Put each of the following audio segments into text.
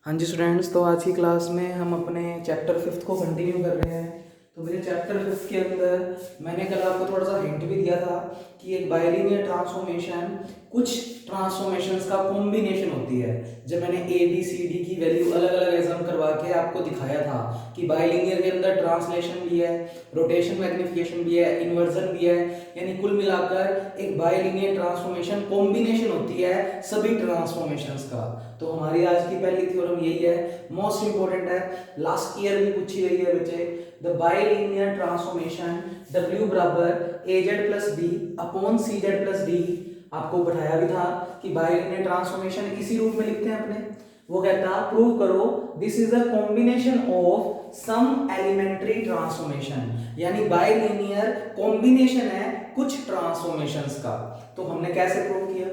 हाँ जी स्टूडेंट्स, तो आज की क्लास में हम अपने चैप्टर 5 को कंटिन्यू कर रहे हैं। तो मेरे चैप्टर 5 के अंदर मैंने कल आपको थोड़ा सा हिंट भी दिया था कि एक बाइलिनियर ट्रांसफॉर्मेशन कुछ ट्रांसफॉर्मेशंस का कॉम्बिनेशन होती है। जब मैंने ए बी सी डी की वैल्यू अलग अलग एग्जाम करवा के आपको दिखाया था कि बाइलिनियर के अंदर ट्रांसलेशन भी है, रोटेशन मैग्निफिकेशन भी है, इन्वर्जन भी है, यानी कुल मिलाकर एक बाइलिनियर ट्रांसफॉर्मेशन कॉम्बिनेशन होती है सभी ट्रांसफॉर्मेशंस का। तो हमारी आज की पहली थ्योरम यही है, मोस्ट इंपोर्टेंट है, लास्ट ईयर भी पूछी गई है बच्चे। द बाइलिनियर ट्रांसफॉर्मेशन W बराबर AZ plus B upon CZ plus D। आपको बताया भी था कि बाइलिनियर ट्रांसफॉर्मेशन इसी रूप में लिखते हैं अपने। वो कहता प्रूव करो this is a combination of some elementary transformation, यानी बाइलिनियर कॉम्बिनेशन है कुछ ट्रांसफॉर्मेशंस का। तो हमने कैसे प्रूव किया?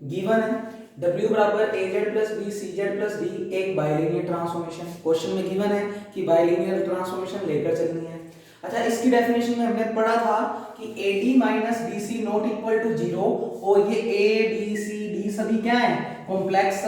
गिवन है W बराबर AZ plus B CZ plus D एक बाइलिनियर ट्रांसफॉर्मेशन। क्वेश्चन में गिवन है कि बाइलिनियर ट्रांसफॉर्मेशन लेकर चलनी है। अच्छा, इसकी डेफिनेशन में हमने पढ़ा था कि AD minus BC not equal to 0 और ये A B C D सभी क्या है? Complex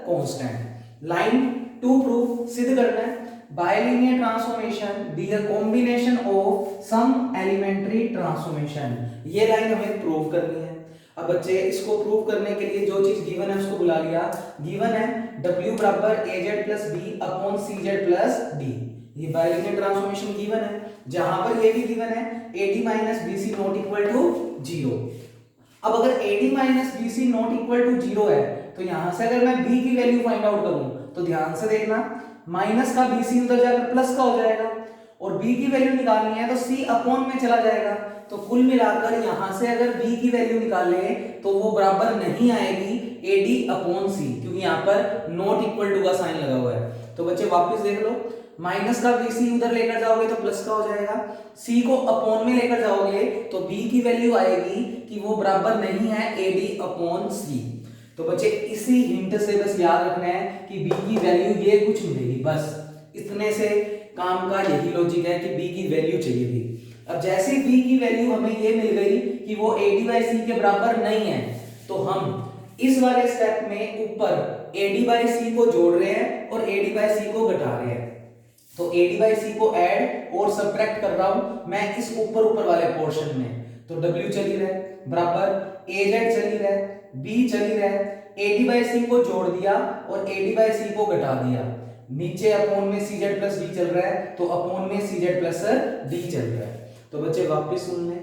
constant. Line to proof सिद्ध करना है bilinear transformation be a combination of some elementary transformation. ये लाइन हमें प्रूव करनी है। अब बच्चे इसको प्रूव करने के लिए जो चीज गिवन है उसको बुला लिया। गिवन है W बराबर AZ plus B upon CZ plus D। ये बाइलिनियर ट्रांसफॉर्मेशन गिवन है, जहां पर ये भी गिवन है AD minus BC not equal to 0। अब अगर AD minus BC not equal to 0 है तो यहां से अगर मैं B की वैल्यू फाइंड आउट करूं तो ध्यान से देखना, माइनस का BC उधर जाकर प्लस का हो जाएगा और B की वैल्यू निकालनी है तो C अपॉन में चला जाएगा। तो कुल मिलाकर यहां से अगर B की वैल्यू निकाले तो वो बराबर नहीं आएगी AD अपॉन C, क्योंकि यहां पर नॉट इक्वल टू का साइन लगा हुआ है। तो बच्चे वापस देख लो, माइनस का BC उधर लेकर जाओगे तो प्लस का हो जाएगा, C को अपॉन में लेकर जाओगे तो B की वैल्यू आएगी कि वो बराबर नहीं है AD अपॉन C। तो बच्चे इसी हिंट से बस याद रखना है कि B की वैल्यू ये कुछ मिलेगी, बस इतने से काम का यही लॉजिक है कि B की वैल्यू चाहिए थी। अब जैसे B की वैल्यू हमें ये मिल गई कि वो AD बाई C के बराबर नहीं है, तो हम इस वाले स्टेप में ऊपर AD बाई C को जोड़ रहे हैं और AD बाई C को घटा रहे हैं। तो AD बाई C को ऐड और सब्ट्रैक्ट कर रहा हूं मैं इस ऊपर ऊपर वाले पोर्शन में। तो W चली रहा है बराबर AZ चली रहा है, B चली रहा है, AD बाई C को जोड़ दिया और AD बाई C को घटा दिया, नीचे अपॉन में CZ प्लस D चल रहा है तो अपॉन में CZ प्लस D चल रहा है। तो बच्चे वापस सुन लें।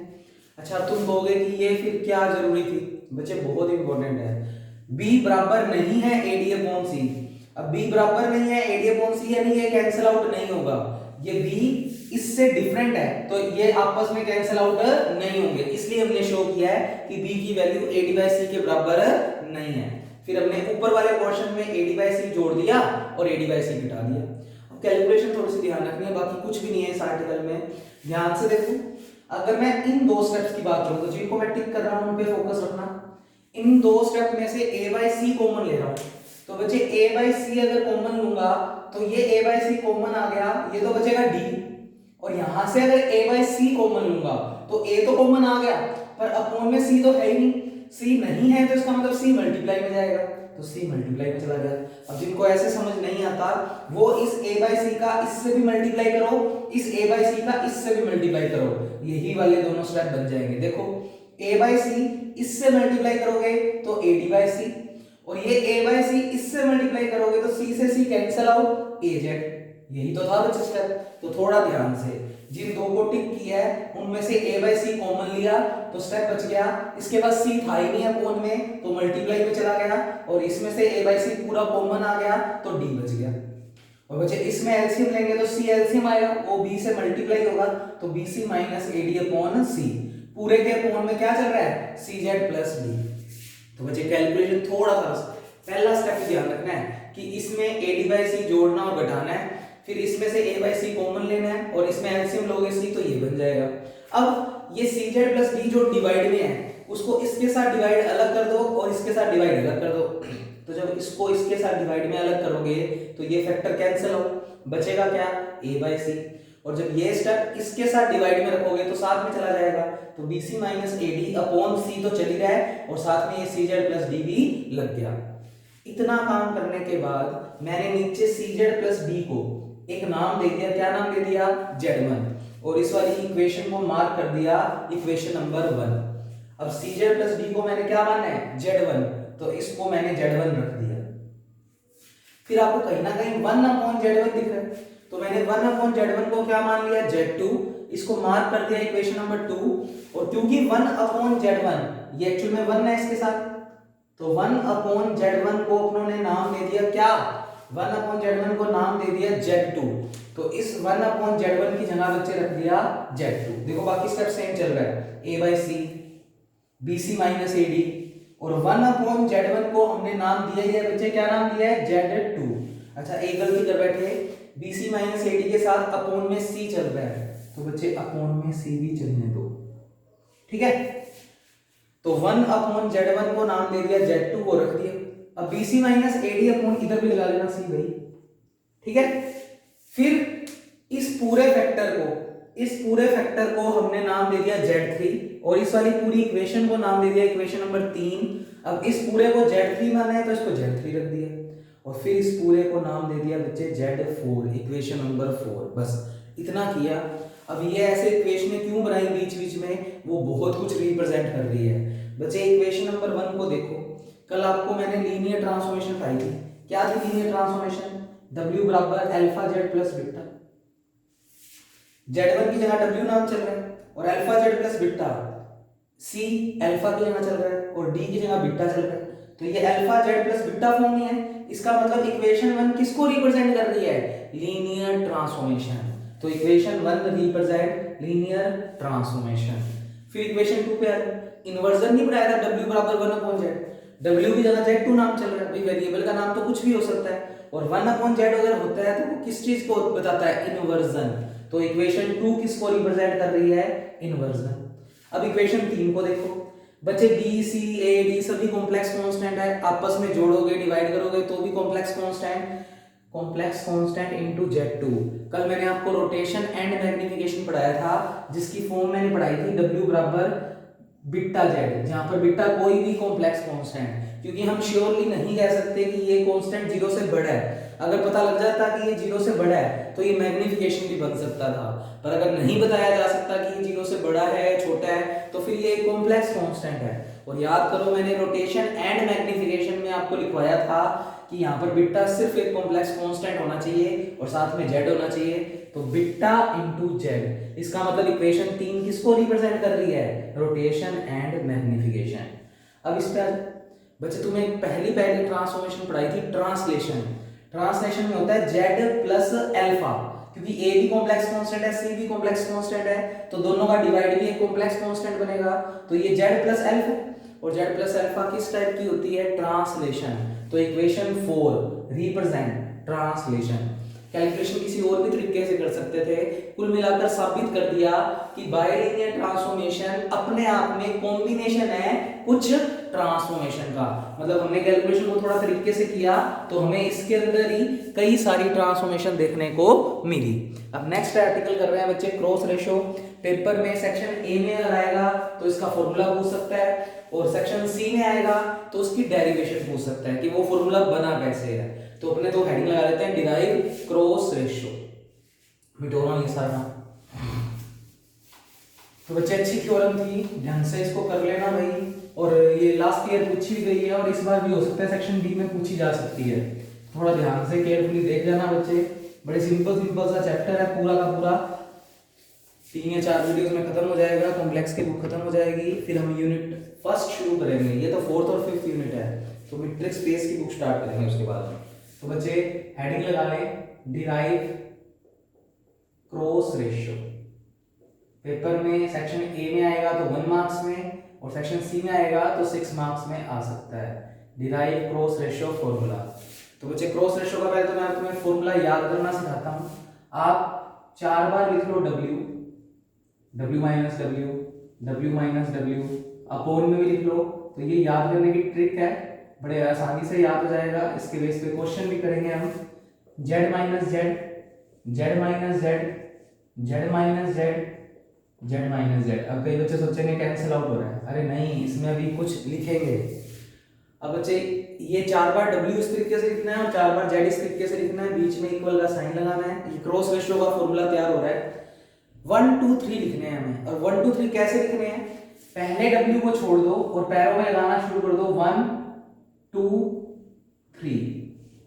अच्छा, तुम कहोगे कि ये फिर क्या जरूरी थी? बच्चे बहुत इंपॉर्टेंट है, B बराबर नहीं है AD अपॉन C। अब B बराबर नहीं है AD अपॉन C यानी ये कैंसिल आउट नहीं होगा, ये B इससे डिफरेंट है तो ये आपस में कैंसिल आउट नहीं होंगे, इसलिए हमने शो किया है कि B की वैल्यू AD बाई C के बराबर नहीं है। फिर हमने ऊपर वाले पोर्शन में AD बाई C जोड़ दिया और AD बाई C घटा दिया। अब कैलकुलेशन थोड़ी सी ध्यान रखनी है, बाकी कुछ भी नहीं है इस आर्टिकल में। ध्यान से देखो, अगर मैं इन दो स्टेप्स की बात करूं तो जिनको मैं टिक कर रहा हूं उन पे फोकस रखना। इन दो स्टेप में से A बाई C कॉमन ले रहा हूं, तो बच्चे A बाई C अगर कॉमन लूंगा तो ये A बाई C कॉमन आ गया, ये तो बचेगा D। और यहां से अगर A बाई C कॉमन लूंगा तो A तो कॉमन आ गया पर अपॉन में C तो है ही नहीं, C नहीं है तो इसका मतलब C मल्टीप्लाई में जाएगा, तो C मल्टीप्लाई में चला गया। अब जिनको ऐसे समझ नहीं आता वो इस A बाई C का इससे भी मल्टीप्लाई करो, इस A बाई C का इससे भी मल्टीप्लाई करो, यही वाले दोनों स्टेप बन जाएंगे। देखो A बाई C इससे मल्टीप्लाई करोगे तो AD बाई C, और ये A बाई C इससे मल्टीप्लाई करोगे तो C से C कैंसिल आउट AZ। यही तो था बच्चे स्टेप। तो थोड़ा ध्यान से, जिन दो को टिक किया है उनमें से A बाई C कॉमन लिया तो स्टेप बच गया, इसके बाद C था ही नहीं अपॉन में तो मल्टीप्लाई में चला गया, और इसमें से A बाई C पूरा कॉमन आ गया तो D बच गया। और बच्चे इसमें एलसीएम लेंगे तो C एलसीएम आएगा, वो B से मल्टीप्लाई होगा तो BC minus AD upon C, पूरे के अपॉन में क्या चल रहा है CZ प्लस D। तो बच्चे कैलकुलेशन थोड़ा सा पहला स्टेप ध्यान रखना है कि इसमें AD बाई C जोड़ना और घटाना है, फिर इसमें से A बाई C कॉमन लेना है और इसमें एलसीएम लोगे C तो ये बन जाएगा। अब ये CZ प्लस D जो डिवाइड में है उसको इसके साथ डिवाइड अलग कर दो और इसके साथ डिवाइड अलग कर दो। तो जब इसको इसके साथ डिवाइड में अलग करोगे तो ये फैक्टर कैंसिल हो, बचेगा क्या A बाई C, और जब ये स्टेप इसके साथ डिवाइड में रखोगे तो साथ में चला जाएगा तो BC minus AD upon C तो चली रहा है और साथ में ये CZ प्लस D भी लग गया। इतना काम करने के बाद मैंने नीचे CZ प्लस डी को एक नाम दे दिया, क्या नाम दे दिया, Z1, और इस वाली इक्वेशन को मार्क कर दिया इक्वेशन नंबर 1। अब CZ प्लस डी को मैंने क्या माना है, Z1, तो इसको मैंने Z1 रख दिया। फिर आपको कहीं ना कहीं 1/Z1 दिख रहा है, तो मैंने 1/Z1 को क्या मान लिया, Z2, इसको मार्क कर दिया इक्वेशन नंबर 2। और क्योंकि 1/Z1 ये एक्चुअल में 1 है इसके साथ, तो 1/Z1 को अपनों ने नाम दे दिया क्या, 1/Z1 को नाम दे दिया Z2। तो इस 1/Z1 की जगह बच्चे रख दिया Z2। देखो बाकी स्टेप सेम चल रहा है, A/C, BC माइनस AD, और 1/Z1 को हमने नाम दिया है बच्चे, क्या नाम दिया है, Z2। अच्छा एक गलती कर बैठे, BC माइनस AD के साथ अपोन में C चल रहा है, तो बच्चे अपोन में C भी चलने दो, ठीक है। तो 1/Z1 को नाम दे दिया Z2 को रख दिया। अब BC माइनस AD अपोन इधर भी लगा लेना C भाई, ठीक है। फिर इस पूरे फैक्टर को हमने नाम दे दिया Z3, और इस वाली पूरी इक्वेशन को नाम दे दिया इक्वेशन नंबर 3। अब इस पूरे को Z3 माना है तो इसको Z3 रख दिया, और फिर इस पूरे को नाम दे दिया बच्चे Z4, इक्वेशन नंबर 4। बस इतना किया। अब ये ऐसे इक्वेशन क्यों बनाई बीच बीच में, वो बहुत कुछ रिप्रेजेंट कर रही है बच्चे। इक्वेशन नंबर 1 को देखो, कल आपको मैंने लीनियर ट्रांसफॉर्मेशन पढ़ाई थी, क्या थी लीनियर ट्रांसफॉर्मेशन, W बराबर alpha Z plus beta. Z1 की जगह W नाम चल रहा है, और alpha Z plus beta C alpha की जगह चल रहा है, और D की जगह बीटा चल रहा है। तो ये alpha Z plus beta form में है, इसका मतलब इक्वेशन 1 किसको रिप्रेजेंट कर रही है, लीनियर ट्रांसफॉर्मेशन। तो इक्वेशन 1 रिप्रेजेंट लीनियर ट्रांसफॉर्मेशन। फिर इक्वेशन 2 पे आ जाओ, इन्वर्जन नहीं पढ़ाया था, W बराबर 1/Z, W की जगह Z2 नाम चल रहा है भाई, वेरिएबल का नाम तो कुछ भी हो सकता है, और 1/Z अगर होता है तो वो किस चीज को बताता है, इन्वर्जन। तो इक्वेशन 2 किसको रिप्रेजेंट कर रही है, इन्वर्जन। अब इक्वेशन 3 को देखो बच्चे, बी सी ए डी सभी कॉम्प्लेक्स कांस्टेंट है, आपस में जोड़ोगे डिवाइड करोगे तो भी कॉम्प्लेक्स कांस्टेंट इनटू Z2। कल मैंने आपको रोटेशन एंड मैग्निफिकेशन पढ़ाया था, जिसकी फॉर्म मैंने पढ़ाई थी W बराबर बीटा Z, जहां पर बीटा कोई भी कॉम्प्लेक्स कांस्टेंट, क्योंकि हम श्योरली नहीं कह सकते कि ये कांस्टेंट 0 से बड़ा है। अगर पता लग जाता कि ये 0 से बड़ा है तो ये मैग्निफिकेशन भी बन सकता था, पर अगर नहीं बताया जा सकता कि ये 0 से बड़ा है छोटा है तो फिर ये एक कॉम्प्लेक्स कांस्टेंट है। और याद करो मैंने रोटेशन एंड मैग्निफिकेशन में आपको लिखवाया था कि यहाँ पर बीटा सिर्फ एक कॉम्प्लेक्स कांस्टेंट होना चाहिए और साथ में Z होना चाहिए, तो बीटा इंटू Z। इसका मतलब इक्वेशन 3 किसको रिप्रेजेंट कर रही है, रोटेशन एंड मैग्निफिकेशन। अब इस पे बच्चे तुम्हें पहली ट्रांसफॉर्मेशन पढ़ाई थी, ट्रांसलेशन में होता है Z प्लस अल्फा, क्योंकि A भी कॉम्प्लेक्स कांस्टेंट है, C भी कॉम्प्लेक्स कांस्टेंट है, तो दोनों का डिवाइड भी एक कॉम्प्लेक्स कांस्टेंट बनेगा। तो ये Z प्लस अल्फा, और Z प्लस अल्फा किस टाइप की होती है, ट्रांसलेशन। तो इक्वेशन 4 रिप्रेजेंट ट्रांसलेशन। कैलकुलेशन किसी और भी तरीके से कर सकते थे, कुल मिलाकर साबित कर दिया कि बाइलिनियर ट्रांसफॉर्मेशन अपने आप में कॉम्बिनेशन है कुछ ट्रांसफॉर्मेशन का। मतलब हमने कैलकुलेशन को थोड़ा तरीके से किया तो हमें इसके अंदर ही कई सारी ट्रांसफॉर्मेशन देखने को मिली। अब नेक्स्ट आर्टिकल कर रहे हैं बच्चे, क्रॉस रेशो। पेपर में सेक्शन ए में अगर आएगा तो इसका फॉर्मूला पूछ सकता है, और सेक्शन सी में आएगा तो उसकी डेरिवेशन पूछ सकता है कि वो फॉर्मूला बना कैसे है। तो अपने तो हेडिंग लगा लेते हैं, डिराइव क्रॉस रेशो। मिटोना ये सारा। तो बच्चे अच्छी थ्योरम थी, ढंग से इसको कर लेना भाई। और ये लास्ट ईयर पूछी भी गई है और इस बार भी हो सकता है सेक्शन डी में पूछी जा सकती है, थोड़ा ध्यान से केयरफुली देख जाना बच्चे। बड़े सिंपल सा चैप्टर है, पूरा का पूरा 3 या 4 वीडियोस में खत्म हो जाएगा। कॉम्प्लेक्स की बुक खत्म हो जाएगी, फिर हम यूनिट फर्स्ट शुरू करेंगे। ये तो 4th और 5th यूनिट है, तो मैट्रिक्स स्पेस की बुक स्टार्ट करेंगे उसके बाद। तो बच्चे हेडिंग लगा लें, डिराइव क्रॉस रेशियो। पेपर में सेक्शन ए में आएगा तो 1 मार्क्स में, और सेक्शन सी में आएगा तो 6 मार्क्स में आ सकता है। Derive cross ratio formula. तो बच्चे क्रॉस रेशियो का पहले तो मैं तुम्हें फॉर्मूला याद करना सिखाता हूं। आप 4 बार लिख लो W माइनस W अपोन में भी लिख लो। तो ये याद करने की ट्रिक है, बड़े आसानी से याद हो जाएगा। इसके बेस पे क्वेश्चन भी करेंगे हम। Z minus Z, Z minus Z, Z minus Z, Z minus Z। अब कई बच्चे सोचेंगे कैंसिल आउट हो रहा है, अरे नहीं, इसमें अभी कुछ लिखेंगे। अब बच्चे ये 4 बार W इस तरीके से लिखना है और 4 बार Z इस तरीके से लिखना है, बीच में इक्वल का साइन लगाना है। ये क्रॉस रेशियो का फॉर्मूला तैयार हो रहा है। 1 2 3 लिखने हैं हमें, और 1 2 3 कैसे लिखने हैं, पहले W को छोड़ दो और पैरों में लगाना शुरू कर दो 1 2 3।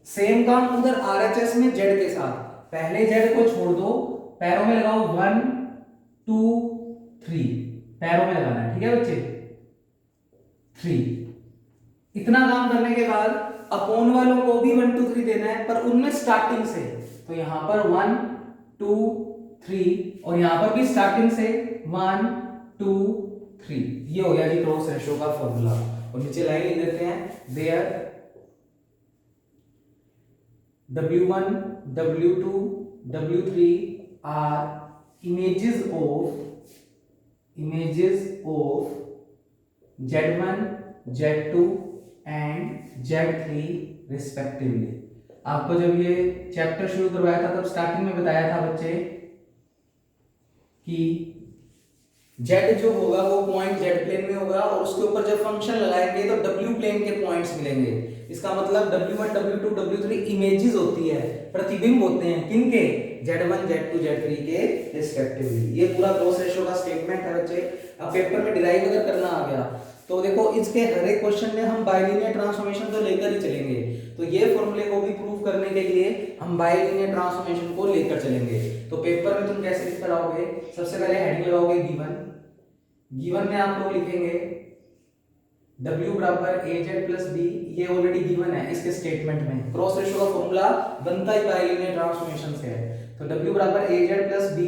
सेम काम उधर RHS में Z के साथ, पहले Z को छोड़ दो, पैरों में लगाओ 1 2 3, पैरों में लगाना है, ठीक है बच्चे, 3। इतना काम करने के बाद अपॉन वालों को भी 1 2 3 देना है, पर उनमें स्टार्टिंग से, तो यहां पर 1 2 3 और यहां पर भी स्टार्टिंग से 1 2 3। ये हो गया जी क्रॉस रेशियो का फॉर्मूला। और नीचे लाइन लिख देते हैं, there W1 W2 W3 are images of Z1 Z2 and Z3 respectively. आपको जब ये चैप्टर शुरू करवाया था तब स्टार्टिंग में बताया था बच्चे कि Z जो होगा वो पॉइंट Z प्लेन में होगा, और उसके ऊपर जब फंक्शन लगाएंगे तो W प्लेन के पॉइंट्स मिलेंगे। इसका मतलब W1 W2 W3 इमेजेस होती है, प्रतिबिंब होते हैं, किनके, Z1 Z2 Z3 के रिस्पेक्टिवली। ये पूरा क्रॉस रेशियो का स्टेटमेंट है बच्चे। अब पेपर में डिराइव अगर करना आ गया तो देखो इसके हर एक क्वेश्चन में हम बाइलिनियर ट्रांसफॉर्मेशन तो लेकर ही चलेंगे, तो ये फॉर्मूले को भी प्रूव करने के लिए हम बाइलिनियर ट्रांसफॉर्मेशन को लेकर चलेंगे। तो पेपर में तुम कैसे लिख कर आओगे, सबसे पहले हेडिंग लगाओगे गिवन में आप लोग लिखेंगे W बराबर AZ प्लस B, ये ऑलरेडी गिवन है इसके स्टेटमेंट में। क्रॉस रेशियो का फॉर्मूला बनता ही बाइलिनियर ट्रांसफॉर्मेशन से है, तो W बराबर AZ plus B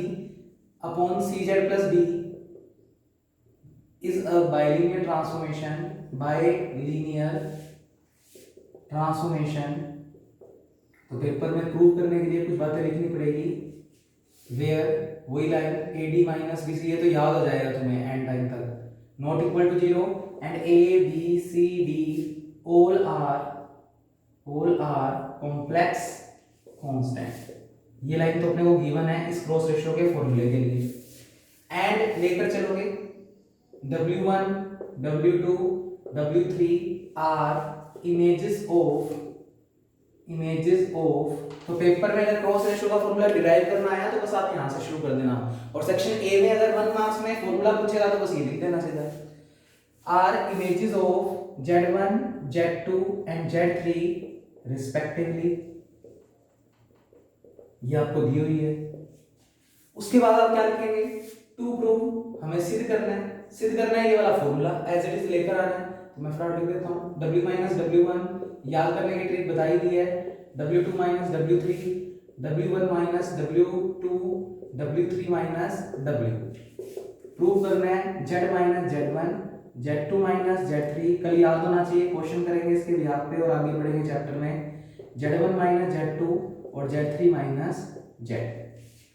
upon CZ plus B is a bilinear transformation। तो पेपर में प्रूव करने के लिए कुछ बातें लिखनी पड़ेगी। वेयर वही लाइन AD माइनस BC, ये तो याद हो जाएगा तुम्हें एंड टाइम तक, not equal to 0 and ABCD all are complex constant। ये लाइन तो अपने को गिवन है इस क्रॉस रेशियो के फॉर्मूले के लिए। एंड लेकर चलोगे W1 W2 W3 are images of, तो पेपर में अगर क्रॉस रेशियो का फॉर्मूला डिराइव करना आया तो बस आप यहां से शुरू कर देना, और सेक्शन ए में अगर 1 मार्क्स में फॉर्मूला पूछेगा तो बस ये लिख देना सीधा, are images of Z1 Z2 and Z3 respectively। ये आपको दी हुई है। उसके बाद आप क्या लिखेंगे, टू प्रूव, हमें सिद्ध करना है ये वाला फॉर्मूला एज इट इज लेकर आना है। तो मैं फटाफट लिख देता हूं, W माइनस W1 याद करने की ट्रिक बताई दी है, W2 minus W3, W1 minus W2 W3 minus W। Prove करना है Z minus Z1 Z2 minus Z3, कल याद होना चाहिए, क्वेश्चन करेंगे इसके बिहाफ पे और आगे बढ़ेंगे चैप्टर में। Z1 माइनस Z2 और Z3 माइनस Z।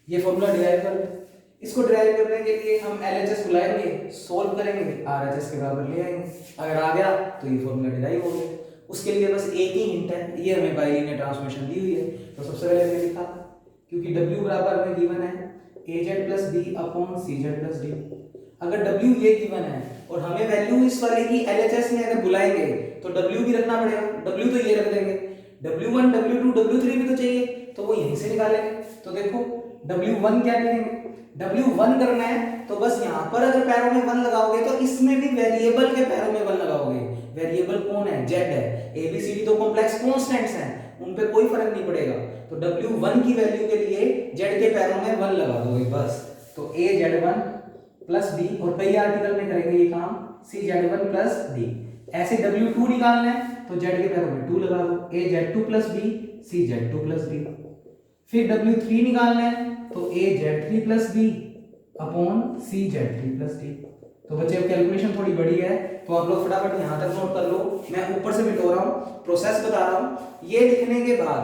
ये फॉर्मूला डिराइव कर, इसको डिराइव करने के लिए हम LHS बुलाएंगे, सोल्व करेंगे, RHS के बराबर ले आएंगे। अगर आ गया तो ये फॉर्मूला डिराइव हो गया। उसके लिए बस एक ही हिंट है, ये हमें बाइलिनियर ट्रांसफॉर्मेशन दी हुई है। तो सबसे पहले मैंने लिखा, क्योंकि W बराबर में गिवन है AZ plus B upon CZ plus D। अगर W ये गिवन है और हमें वैल्यू इस वाले की LHS में अगर बुलाएंगे तो W भी रखना पड़ेगा, W तो ये रख देंगे, W1 W2 W3 भी तो चाहिए, तो वो यहीं से निकालेंगे। तो देखो W1 क्या लिखेंगे, W1 करना है तो बस यहाँ पर अगर पैरों में 1 लगाओगे तो इसमें भी वेरिएबल के पैरों में 1 लगाओगे। वेरिएबल कौन है, Z है, ABCD तो कॉम्प्लेक्स कांस्टेंट्स हैं, उन पे कोई फर्क नहीं पड़ेगा। तो W1 की वैल्यू के लिए Z के पैरों में 1 लगा दोगे बस। तो AZ1 प्लस D, और कई आर्टिकल में करेंगे ये काम, CZ1 प्लस D। ऐसे W2 निकालना है तो Z के पैरों में 2 लगा दो, AZ2 plus B CZ2 plus D। फिर W3 निकालना है तो AZ3 plus B upon CZ3 plus D। तो बच्चे अब कैलकुलेशन थोड़ी बड़ी है, तो आप लोग फटाफट यहाँ तक नोट कर लो, मैं ऊपर से मिटो रहा हूँ, प्रोसेस बता रहा हूँ। ये लिखने के बाद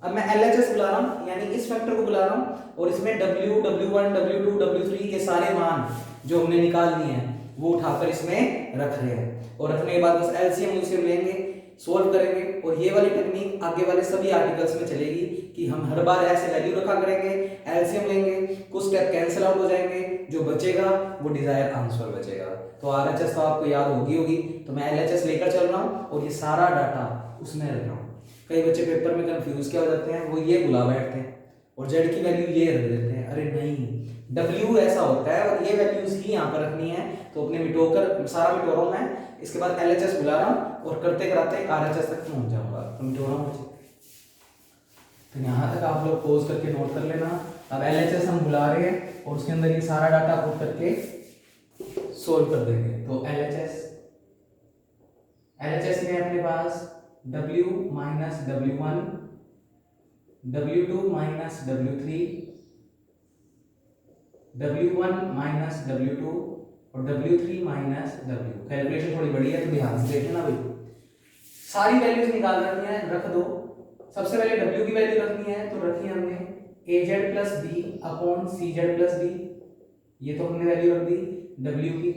अब मैं LHS बुला रहा हूँ, यानी इस फैक्टर को बुला रहा हूँ, और इसमें W W1 W2 W3 ये सारे मान जो हमने निकाल लिए हैं वो उठाकर इसमें रख रहे हैं, और रखने के बाद बस LCM लेंगे, सोल्व करेंगे। और ये वाली टेक्निक आगे वाले सभी आर्टिकल्स में चलेगी कि हम हर बार ऐसे वैल्यू रखा करेंगे, एलसीएम लेंगे, कुछ स्टेप कैंसिल आउट हो जाएंगे, जो बचेगा वो डिजायर आंसर बचेगा। तो आरएचएस तो आपको याद होगी, तो मैं एलएचएस लेकर चल रहा हूँ और ये सारा डाटा उसमें रख रहा हूँ। कई बच्चे पेपर में कंफ्यूज क्या हो जाते हैं, वो ये बुला बैठते हैं और जेड की वैल्यू ये रख देते हैं। अरे नहीं, डब्ल्यू ऐसा होता है और ये वैल्यूज ही यहाँ पर रखनी है। तो अपने मिटोकर सारा मिटो रहा हूँ मैं, इसके बाद एलएचएस बुला रहा हूँ और करते कराते आरएचएस तक पहुंच जाऊंगा। तो मिटो रहा हूँ, तो यहाँ तक आप लोग पोज करके नोट कर लेना। अब एलएचएस हम बुला रहे हैं और उसके अंदर ये सारा डाटा पुट करके सोल्व कर देंगे। तो एलएचएस में अपने पास W minus W1, W2 minus W3, W1 minus W2 और W3 माइनस W। कैलकुलेशन थोड़ी बड़ी है तो ध्यान से देखना भाई। सारी वैल्यूज निकाल रखनी है, रख दो। सबसे पहले W की वैल्यू रखनी है, तो रखी हमने AZ plus B upon CZ plus D, ये तो हमने वैल्यू रख दी W की।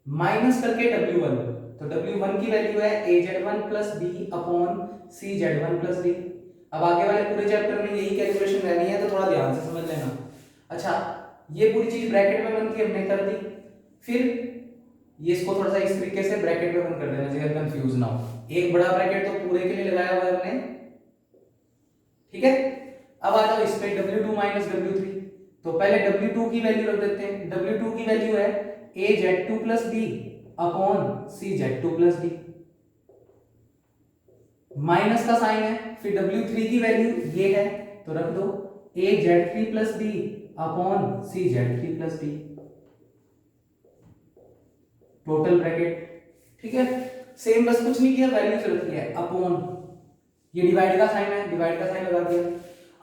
माइनस करके W1, तो W1 की वैल्यू है AZ1 plus B upon CZ1 plus D। अब आगे वाले पूरे चैप्टर में यही कैलकुलेशन रहनी है, तो थोड़ा ध्यान से समझ लेना। अच्छा, ये पूरी चीज ब्रैकेट में बंद की हमने कर दी, फिर ये इसको थोड़ा सा इस तरीके से ब्रैकेट में बंद कर देना जिससे कंफ्यूज ना हो। एक बड़ा ब्रैकेट तो पूरे के लिए लगाया हुआ है हमने, ठीक है। अब आ जाओ इस पे W2 माइनस W3, तो पहले W2 की वैल्यू रख देते हैं। W2 की वैल्यू है AZ2 plus B upon CZ2 plus D, minus का साइन है। फिर W3 की वैल्यू ये है, तो रख दो AZ3 plus B upon CZ3 plus D, total bracket, ठीक है। सेम, बस कुछ नहीं किया, वैल्यूज रखी है अपॉन, ये डिवाइड का साइन है, डिवाइड का साइन लगा दिया।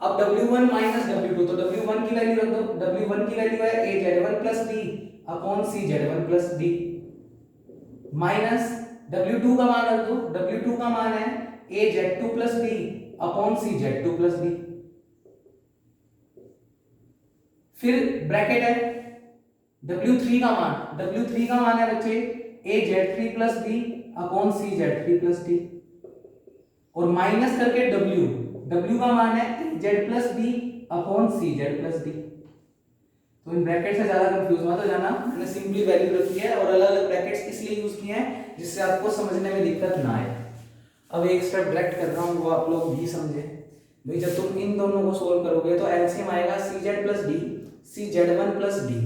अब W1 माइनस W2, तो W1 की वैल्यू रख दो। W1 की वैल्यू है AZ1 plus B upon CZ1 plus D, minus W2 का मान रख दो। W2 का मान है AZ2 plus B upon CZ2 plus D, फिर ब्रैकेट है W3 का मान। W3 का मान है बच्चे AZ3 plus B upon CZ3 plus D, और माइनस करके W का मान है AZ plus B upon CZ plus D। तो इन ब्रैकेट से ज्यादा कंफ्यूज मत हो जाना, मैंने सिंपली वैल्यू रखी है और अलग अलग ब्रैकेट्स इसलिए यूज किए हैं जिससे आपको समझने में दिक्कत ना आए। अब एक स्टेप डायरेक्ट कर रहा हूं, वो आप लोग भी समझे भाई। जब तुम इन दोनों को सोल्व करोगे तो एलसीएम आएगा CZ plus D, CZ1 plus D,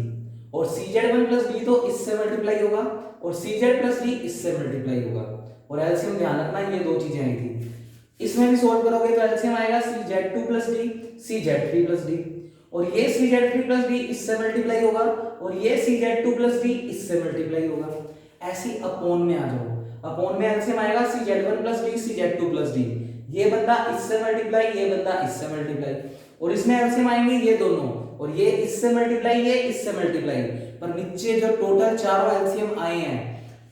और CZ1 प्लस D तो इससे मल्टीप्लाई होगा और CZ प्लस D इससे मल्टीप्लाई होगा, और एलसीएम ध्यान रखना ये दो चीजें आई थी। इसमें भी सोल्व करोगे तो एलसीएम आएगा CZ2 plus D, CZ3 plus D, और ये CZ3 प्लस D इससे मल्टीप्लाई होगा और ये CZ2 प्लस D इससे मल्टीप्लाई होगा। ऐसी अपॉन में आ जाओ, अपॉन में एलसीएम आएगा CZ1 plus D, CZ2 plus D, ये बंदा इससे मल्टीप्लाई, ये बंदा इससे मल्टीप्लाई, और इसमें एलसीएम आएंगे ये दोनों, और ये इससे मल्टीप्लाई, ये इससे मल्टीप्लाई। पर नीचे जो टोटल चारों एलसीएम आए हैं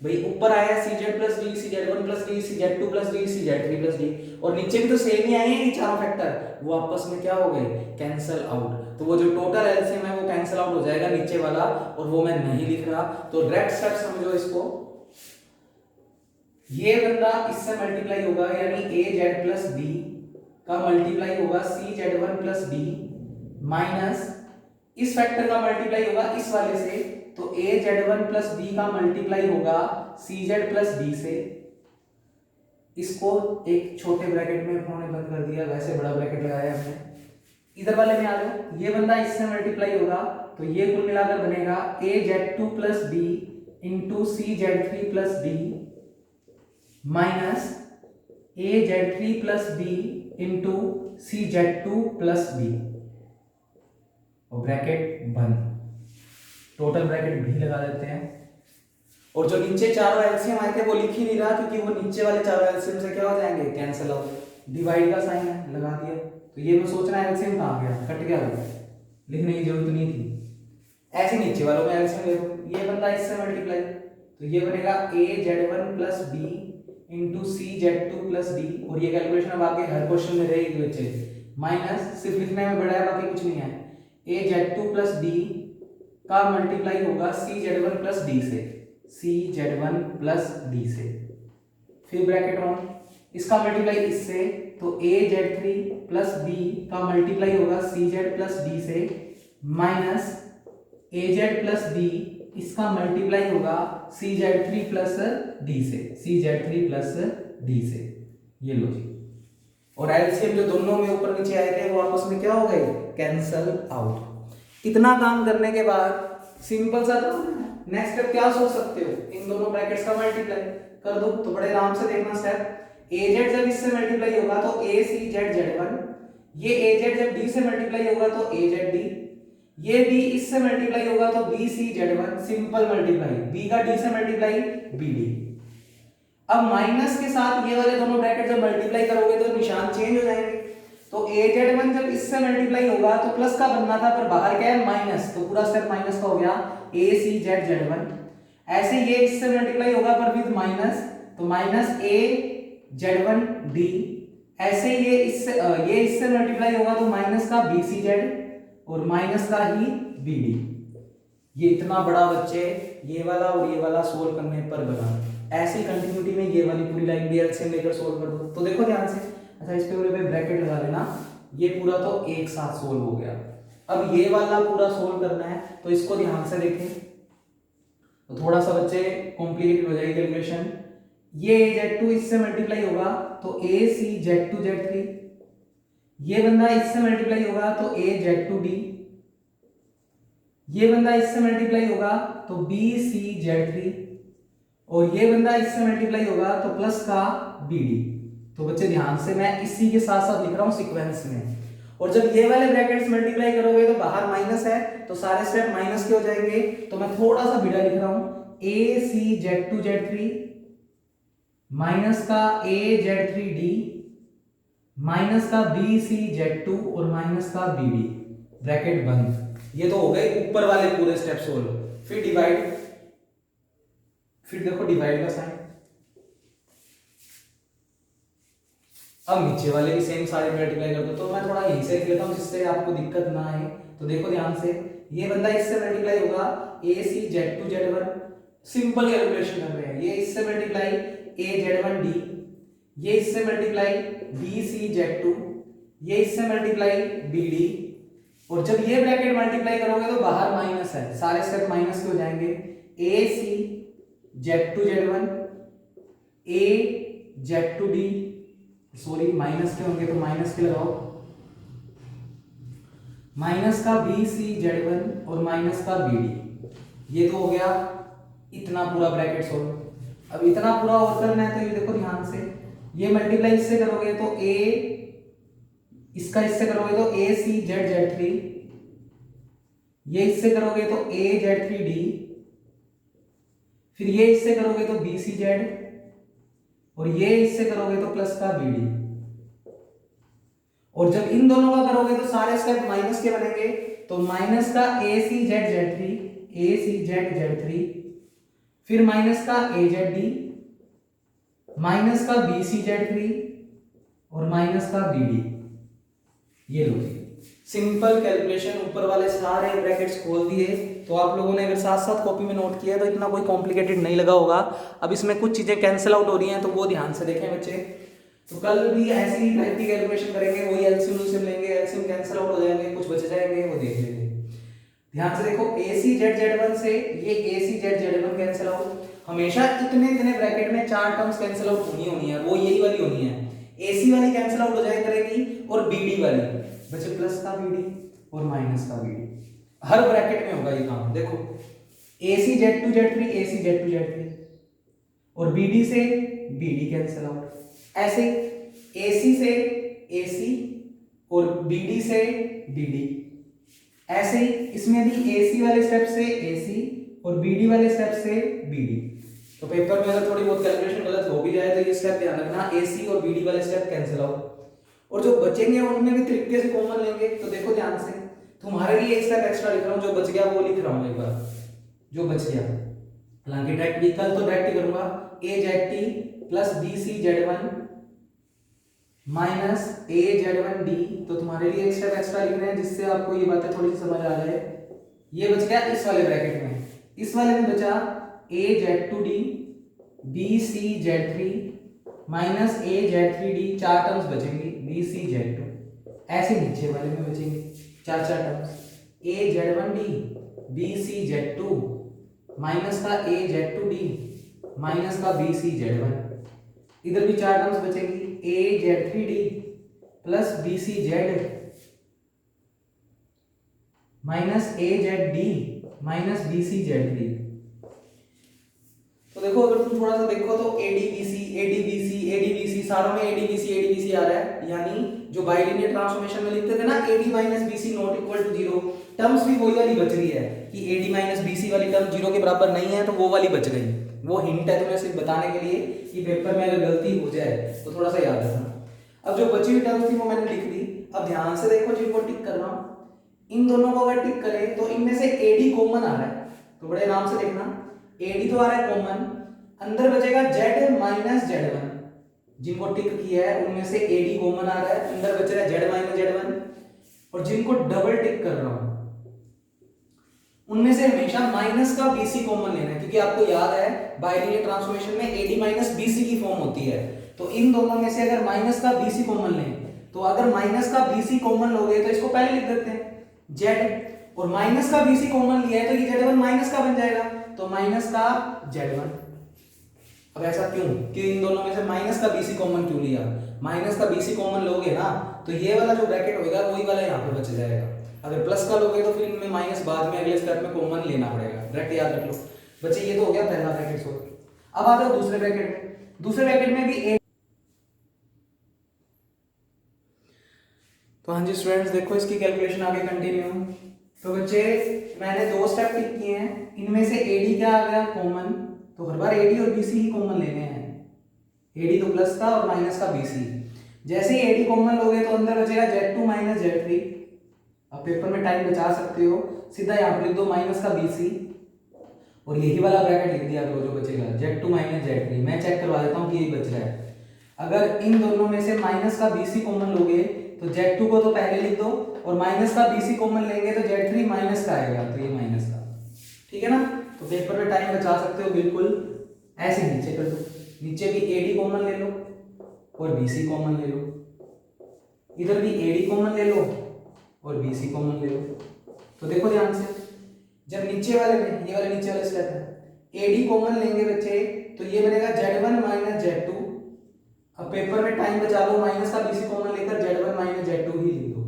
भाई, ऊपर आया CZ plus D, CZ1 plus D, CZ2 plus D, CZ3 plus D, और नीचे भी तो सेम ही आए हैं ये चारों फैक्टर, वो आपस में क्या हो गए, कैंसल आउट। तो वो जो टोटल एलसीएम है वो कैंसल आउट हो जाएगा नीचे वाला, और वो मैं नहीं लिख रहा। तो डायरेक्ट स्टेप समझो इसको, ये बंदा इससे मल्टीप्लाई होगा यानी AZ प्लस B का मल्टीप्लाई होगा CZ1 प्लस D, माइनस इस फैक्टर का मल्टीप्लाई होगा इस वाले से, तो AZ1 प्लस B का मल्टीप्लाई होगा CZ प्लस D से। इसको एक छोटे ब्रैकेट में उन्होंने बंद कर दिया, वैसे बड़ा ब्रैकेट लगाया हमने। इधर वाले में आ जाओ, ये बंदा इससे मल्टीप्लाई होगा तो ये कुल मिलाकर बनेगा AZ2 plus D into CZ3 plus D minus AZ3 plus D into CZ2 plus D, और ब्रैकेट बंद, टोटल ब्रैकेट भी लगा देते हैं। और जो नीचे चारों एलसीएम आए थे वो लिख ही नहीं रहा क्योंकि वो नीचे वाले चारों एलसीएम से क्या हो जाएंगे, कैंसिल आउट। डिवाइड का साइन है, लगा दिया, तो ये मैं सोच रहा एलसीएम कहाँ गया, कट गया, लिखने की जरूरत नहीं थी। ऐसे नीचे वालों में एलसीएम ले लो, ये बंदा इससे मल्टीप्लाई, तो ये बनेगा AZ1 plus B into CZ2 plus D, और ये कैलकुलेशन अब आपके हर क्वेश्चन में रहेगी बच्चे, माइनस सिर्फ लिखने में बड़ा है बाकी कुछ नहीं है। AZ2 प्लस D का मल्टीप्लाई होगा CZ1 प्लस D से, CZ1 प्लस D से, फिर ब्रैकेट ऑन, इसका मल्टीप्लाई इससे, तो AZ3 प्लस B का मल्टीप्लाई होगा CZ प्लस D से, माइनस AZ प्लस D इसका मल्टीप्लाई होगा CZ3 प्लस D से, CZ3 प्लस D से। ये लो जी। और एलसीएम जो दोनों में ऊपर नीचे आए थे वो आपस में क्या हो गए, कैंसल आउट। इतना काम करने के बाद सिंपल सा नेक्स्ट स्टेप क्या सोच सकते हो, इन दोनों ब्रैकेट्स का मल्टीप्लाई कर दो। तो बड़े आराम से देखना स्टेप, ए जेड जब इससे मल्टीप्लाई होगा तो A C Z Z one, ये ए जेड जब डी से मल्टीप्लाई होगा तो ए जेड डी, ये बी इससे मल्टीप्लाई होगा तो B C Z one, simple multiply, B का डी से मल्टीप्लाई बी डी। अब माइनस के साथ ये वाले दोनों ब्रैकेट जब मल्टीप्लाई करोगे तो निशान चेंज हो जाएंगे। तो ए जेड वन जब इससे मल्टीप्लाई होगा तो प्लस का बनना था पर बाहर क्या है माइनस, तो पूरा स्टेप माइनस का हो गया, ए सी जेड जेड वन। ऐसे ये इससे मल्टीप्लाई होगा पर विद माइनस, तो माइनस ए जेड वन डी। ऐसे ये इससे मल्टीप्लाई होगा तो माइनस का बी सी जेड और माइनस का ही बी डी। ये इतना बड़ा बच्चे ये वाला और ये वाला सोल्व करने पर बना। ऐसी कंटिन्यूटी में ये वाली पूरी लाइन भी एलसीएम लेकर सोल्व कर दो। तो देखो ध्यान से, अच्छा इस पे पूरे पे ब्रैकेट लगा लेना, ये पूरा तो एक साथ सोल्व हो गया। अब ये वाला पूरा सोल्व करना है तो इसको ध्यान से देखें, तो थोड़ा सा बच्चे कॉम्प्लिकेटेड हो जाएगी कैलकुलेशन। ये z2 इससे मल्टीप्लाई होगा तो a c z2 z3, ये बंदा इससे मल्टीप्लाई होगा तो a z2 d, ये बंदा इससे मल्टीप्लाई होगा तो b c z3, और ये बंदा इससे मल्टीप्लाई होगा तो प्लस का बी डी। तो बच्चे ध्यान से मैं इसी के साथ साथ लिख रहा हूं सीक्वेंस में। और जब ये वाले ब्रैकेट्स मल्टीप्लाई करोगे तो बाहर माइनस है तो सारे स्टेप माइनस के हो जाएंगे। तो मैं थोड़ा सा बिड़ा लिख रहा हूं, A C Z two Z three minus का A Z three D minus का बी सी जेड टू और माइनस का बी डी, ब्रैकेट बंद। ये तो हो गए ऊपर वाले पूरे स्टेप सोल्व। फिर डिवाइड, फिर देखो डिवाइड का साइन। अब नीचे वाले भी सेम सारे मल्टीप्लाई कर दो। तो मैं थोड़ा यहीं से लिख लेता हूं जिससे आपको दिक्कत ना आए। तो देखो ध्यान से, ये बंदा इससे मल्टीप्लाई होगा A C Z two Z one, simple calculation कर रहे हैं। ये इससे multiply A Z one D, ये इससे multiply B C Z two, ये इससे मल्टीप्लाई बी डी। और जब ये ब्रैकेट मल्टीप्लाई करोगे तो बाहर माइनस है, सारे स्टेप माइनस के हो जाएंगे। A C Z two Z one, A Z two D, sorry minus के होंगे तो माइनस के लगाओ, माइनस का बी सी जेड वन और माइनस का बी डी। ये तो हो गया इतना पूरा ब्रैकेट सोल्व। अब इतना पूरा और करना है तो ये देखो ध्यान से, ये मल्टीप्लाई इससे करोगे तो ए, इसका इससे करोगे तो A C Z Z three, ये इससे करोगे तो ए जेड थ्री डी, फिर ये इससे करोगे तो बी सी जेड, और ये इससे करोगे तो प्लस का बी डी। और जब इन दोनों का करोगे तो सारे स्टेप माइनस के बनेंगे। तो माइनस का ए सी जेड जेड थ्री, ए सी जेड जेड थ्री, फिर माइनस का ए जेड डी, माइनस का बी सी जेड थ्री और माइनस का बी डी। ये लो जी, सिंपल कैलकुलेशन। ऊपर वाले सारे ब्रैकेट्स खोल दिए। तो आप लोगों ने अगर साथ साथ कॉपी में नोट किया तो इतना कोई कॉम्प्लिकेटेड नहीं लगा होगा। अब इसमें कुछ चीजें कैंसिल आउट हो रही हैं तो वो ध्यान से देखें बच्चे। तो कल भी ऐसी ही टाइप की कैलकुलेशन करेंगे, वही एलसीएम लेंगे, एलसीएम कैंसिल आउट हो जाएंगे, कुछ बच जाएंगे, वो देख लेंगे। ध्यान से देखो, A C Z Z one से ये A C Z Z one cancel out. हमेशा इतने ब्रैकेट में चार टर्म्स कैंसिल आउट होनी है, वो यही वाली होनी है। एसी वाली कैंसिल आउट हो जाए करेगी और बीडी वाली बचे प्लस का बीडी और माइनस का बीडी। हर ब्रैकेट में होगा ये काम। देखो AC Z2 Z3 AC Z2 Z3 और BD से BD कैंसिल आउट। ऐसे AC से AC और BD से BD। ऐसे ही इसमें भी AC वाले स्टेप से AC और BD वाले स्टेप से BD। तो पेपर में अगर थोड़ी बहुत कैलकुलेशन गलत हो भी जाए तो ये स्टेप ध्यान रखना, AC और BD वाले स्टेप कैंसिल आउट। और जो बचेंगे उनमें भी तरीके से कॉमन लेंगे। तो देखो ध्यान से, तुम्हारे लिए एक स्टेप एक्स्ट्रा लिख रहा हूँ, जो बच गया वो लिख रहा हूँ एक बार, जो बच गया। हालांकि डायरेक्ट भी कल तो डायरेक्ट ही करूंगा। AZT plus BC Z1 minus AZ1D। तो तुम्हारे लिए एक स्टेप एक्स्ट्रा लिख रहे हैं जिससे आपको ये बातें थोड़ी सी समझ आ जाए। ये बच गया इस वाले ब्रैकेट में। इस वाले में बचा AZ2D BCZ3 माइनस AZ3D, चार टर्म्स बचेंगी BCZ2। ऐसे नीचे वाले में बचेंगे चार टर्म्स AZ1D BCZ2 माइनस का AZ2D माइनस का BCZ1। इधर भी चार टर्म्स बचेंगी AZ3D plus BCZ minus AZD minus BCZ3। तो देखो अगर तुम थोड़ा सा देखो तो ADBC सारों में ADBC आ रहा है, यानी जो बाइलिनियर ट्रांसफॉर्मेशन में लिखते थे ना AD minus BC not equal to 0, terms भी वही वाली बच रही है कि AD माइनस BC वाली टर्म 0 के बराबर नहीं है, तो वो वाली बच गई। वो हिंट है तुम्हें सिर्फ बताने के लिए कि पेपर में अगर गलती हो जाए तो थोड़ा सा याद रखना। अब जो बची हुई टर्म थी वो मैंने लिख दी। अब ध्यान से देखो जिनको टिक कर रहा हूं, इन दोनों को अगर टिक करें तो इनमें से AD कॉमन आ रहा है, तो बड़े आराम से देखना AD तो आ रहा है कॉमन, अंदर बचेगा Z माइनस Z1। जिनको टिक किया है उनमें से AD कॉमन आ रहा है, अंदर बच रहा है Z माइनस Z1। और जिनको डबल टिक कर रहा हूं उनमें से हमेशा माइनस का BC कॉमन लेना है, क्योंकि आपको याद है बाइलिनियर ट्रांसफॉर्मेशन में AD माइनस BC की फॉर्म होती है। तो इन दोनों में से अगर माइनस का BC कॉमन लें, तो अगर माइनस का BC कॉमन लोगे तो इसको पहले लिख देते हैं Z, और माइनस का BC कॉमन लिया है तो ये Z1 माइनस का बन जाएगा, तो माइनस का Z1। अब ऐसा क्यों कि इन दोनों में से माइनस का BC कॉमन क्यों लिया? माइनस का BC कॉमन लोगे ना तो ये वाला जो ब्रैकेट होगा वही वाला यहाँ पे बच जाएगा। अगर प्लस का लोगे तो फिर इनमें माइनस बाद में अगले स्टेप में कॉमन लेना पड़ेगा। ब्रैकेट याद रख लो बच्चे। ये तो हो गया पहला ब्रैकेट सॉल्व। अब आ जाओ दूसरे ब्रैकेट में। दूसरे ब्रैकेट में भी तो हाँ जी स्टूडेंट्स देखो इसकी कैलकुलेशन आगे कंटिन्यू। तो बच्चे मैंने दो स्टेप टिक किए हैं, इनमें से AD क्या आ गया कॉमन, तो हर बार AD और BC ही कॉमन लेने हैं। AD तो प्लस का और माइनस का BC। जैसे ही AD कॉमन लोगे तो अंदर बचेगा Z2 माइनस Z3। अब पेपर में टाइम बचा सकते हो, सीधा यहाँ पर लिख दो माइनस का BC और यही वाला ब्रैकेट लिख दिया करो जो बचेगा Z2 माइनस Z3। मैं चेक करवा देता हूँ कि यही बच रहा है। अगर इन दोनों में से माइनस का BC कॉमन लोगे तो Z2 को तो पहले लिख दो और माइनस का BC कॉमन लेंगे तो Z3 माइनस का आएगा, तो ये माइनस का। ठीक है ना? तो पेपर में टाइम बचा सकते हो बिल्कुल। ऐसे नीचे कर दो, नीचे भी AD कॉमन ले लो और BC कॉमन ले लो, इधर भी AD कॉमन ले लो और BC कॉमन ले लो। तो देखो ध्यान से, जब नीचे वाले में ये वाले नीचे वाले स्टेप है AD कॉमन लेंगे बच्चे तो ये बनेगा Z1 माइनस Z2। अब पेपर में टाइम बचा लो, माइनस का BC कॉमन लेकर Z1 माइनस Z2 ही लिख दो।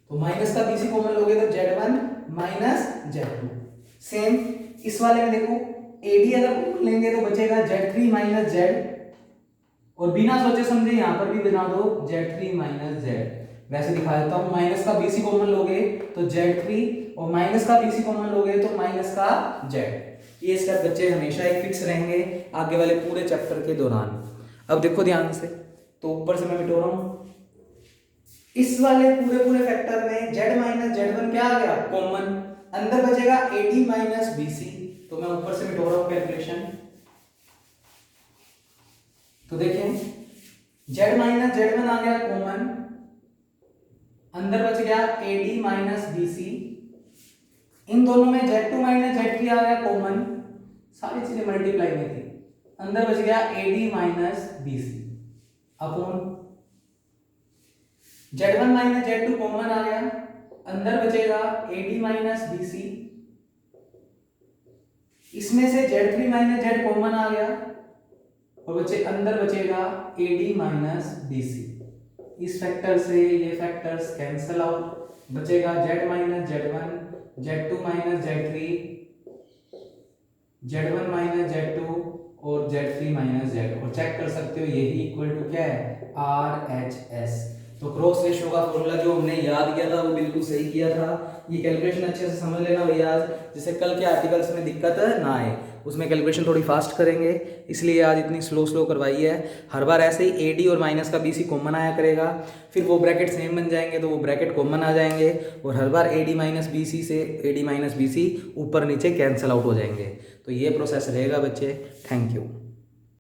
तो माइनस का BC कॉमन लोगे तो Z1 माइनस Z2। सेम इस वाले में देखो AD अगर कॉमन लेंगे तो बचेगा Z3 माइनस Z, और बिना सोचे समझे यहां पर भी बना दो Z3 माइनस Z। वैसे दिखा देता हूं, माइनस का BC कॉमन लोगे तो Z3 और माइनस का BC कॉमन लोगे तो माइनस का Z। ये स्टेप बच्चे हमेशा एक फिक्स रहेंगे आगे वाले पूरे चैप्टर के दौरान। अब देखो ध्यान से, तो ऊपर से मैं मिटो रहा हूं, इस वाले पूरे फैक्टर में Z माइनस Z1 क्या आ गया कॉमन, अंदर बचेगा AD माइनस BC। तो मैं ऊपर से मिटो रहा हूं कैलकुलेशन। तो देखिए Z माइनस Z1 आ गया कॉमन, अंदर बच गया AD माइनस BC। इन दोनों में Z2 माइनस Z3 आ गया कॉमन, सारी चीजें मल्टीप्लाई में थी, अंदर बच गया AD minus BC upon Z1 minus Z2 common आ गया, अंदर बचेगा AD माइनस BC। इसमें से Z3 माइनस Z कॉमन आ गया और बचे अंदर बचेगा AD माइनस BC। इस फैक्टर से ये फैक्टर्स कैंसिल आउट, बचेगा Z minus Z1, Z2 minus Z3, Z1 minus Z2 और Z3 माइनस Z। और चेक कर सकते हो यही इक्वल टू क्या है RHS। तो क्रॉस रेशियो का फॉर्मूला जो हमने याद किया था वो बिल्कुल सही किया था। ये कैलकुलेशन अच्छे से समझ लेना भैया आज, जिससे कल के आर्टिकल्स में दिक्कत ना आए। उसमें कैलकुलेशन थोड़ी फास्ट करेंगे, इसलिए आज इतनी स्लो करवाई है। हर बार ऐसे ही AD और माइनस का BC कॉमन आया करेगा, फिर वो ब्रैकेट सेम बन जाएंगे तो वो ब्रैकेट कॉमन आ जाएंगे, और हर बार AD माइनस BC से AD माइनस BC ऊपर नीचे कैंसिल आउट हो जाएंगे। तो ये प्रोसेस रहेगा बच्चे। Thank you.